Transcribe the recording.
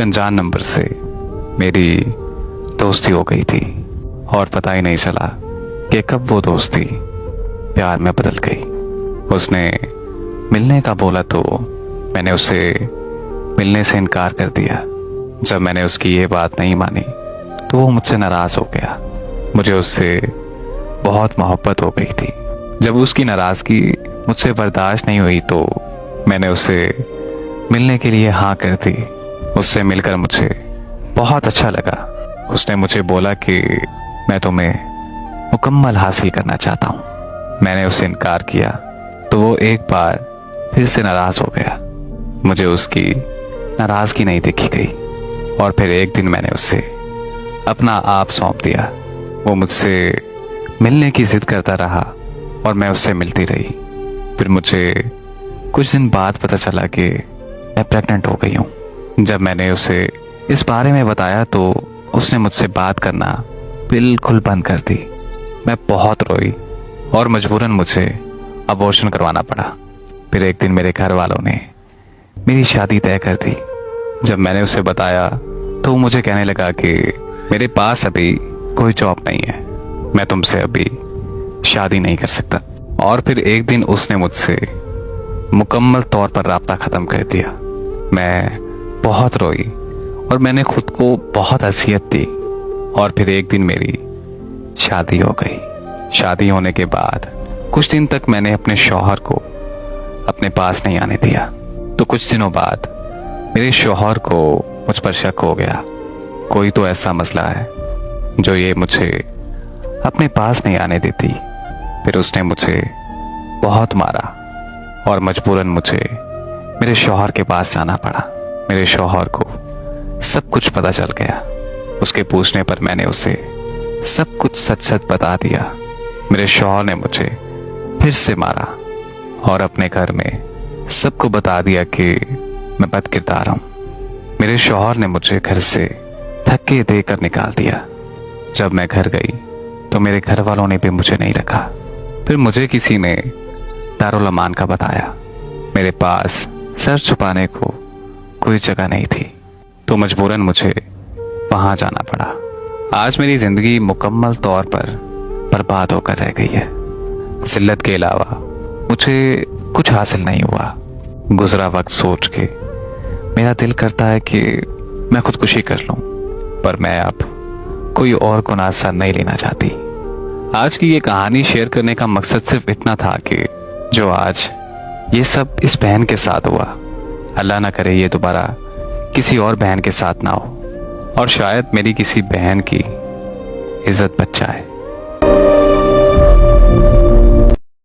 अनजान नंबर से मेरी दोस्ती हो गई थी और पता ही नहीं चला कि कब वो दोस्ती प्यार में बदल गई। उसने मिलने का बोला तो मैंने उसे मिलने से इनकार कर दिया। जब मैंने उसकी ये बात नहीं मानी तो वो मुझसे नाराज हो गया। मुझे उससे बहुत मोहब्बत हो गई थी। जब उसकी नाराजगी मुझसे बर्दाश्त नहीं हुई तो मैंने उसे मिलने के लिए हाँ कर दी। उससे मिलकर मुझे बहुत अच्छा लगा। उसने मुझे बोला कि मैं तुम्हें मुकम्मल हासिल करना चाहता हूँ। मैंने उससे इनकार किया तो वो एक बार फिर से नाराज हो गया। मुझे उसकी नाराजगी नहीं देखी गई और फिर एक दिन मैंने उसे अपना आप सौंप दिया। वो मुझसे मिलने की जिद करता रहा और मैं उससे मिलती रही। फिर मुझे कुछ दिन बाद पता चला कि मैं प्रेग्नेंट हो गई हूँ। जब मैंने उसे इस बारे में बताया तो उसने मुझसे बात करना बिल्कुल बंद कर दी। मैं बहुत रोई और मजबूरन मुझे अबॉर्शन करवाना पड़ा। फिर एक दिन मेरे घर वालों ने मेरी शादी तय कर दी। जब मैंने उसे बताया तो वो मुझे कहने लगा कि मेरे पास अभी कोई जॉब नहीं है, मैं तुमसे अभी शादी नहीं कर सकता। और फिर एक दिन उसने मुझसे मुकम्मल तौर पर राब्ता ख़त्म कर दिया। मैं बहुत रोई और मैंने खुद को बहुत अज़ियत दी। और फिर एक दिन मेरी शादी हो गई। शादी होने के बाद कुछ दिन तक मैंने अपने शौहर को अपने पास नहीं आने दिया। तो कुछ दिनों बाद मेरे शौहर को मुझ पर शक हो गया। कोई तो ऐसा मसला है जो ये मुझे अपने पास नहीं आने देती। फिर उसने मुझे बहुत मारा और मजबूरन मुझे मेरे शौहर के पास जाना पड़ा। मेरे शौहर को सब कुछ पता चल गया। उसके पूछने पर मैंने उसे सब कुछ सच सच बता दिया। मेरे शौहर ने मुझे फिर से मारा और अपने घर में सबको बता दिया कि मैं बदकिरदार हूँ। मेरे शौहर ने मुझे घर से धक्के देकर निकाल दिया। जब मैं घर गई तो मेरे घर वालों ने भी मुझे नहीं रखा। फिर मुझे किसी ने दारुल अमान का बताया। मेरे पास सर छुपाने को कोई जगह नहीं थी तो मजबूरन मुझे वहां जाना पड़ा। आज मेरी जिंदगी मुकम्मल तौर पर बर्बाद होकर रह गई है। जिल्लत के अलावा मुझे कुछ हासिल नहीं हुआ। गुजरा वक्त सोच के मेरा दिल करता है कि मैं खुदकुशी कर लूं, पर मैं अब कोई और को नासा नहीं लेना चाहती। आज की ये कहानी शेयर करने का मकसद सिर्फ इतना था कि जो आज ये सब इस बहन के साथ हुआ, अल्लाह ना करे ये दोबारा किसी और बहन के साथ ना हो और शायद मेरी किसी बहन की इज्जत बच जाए।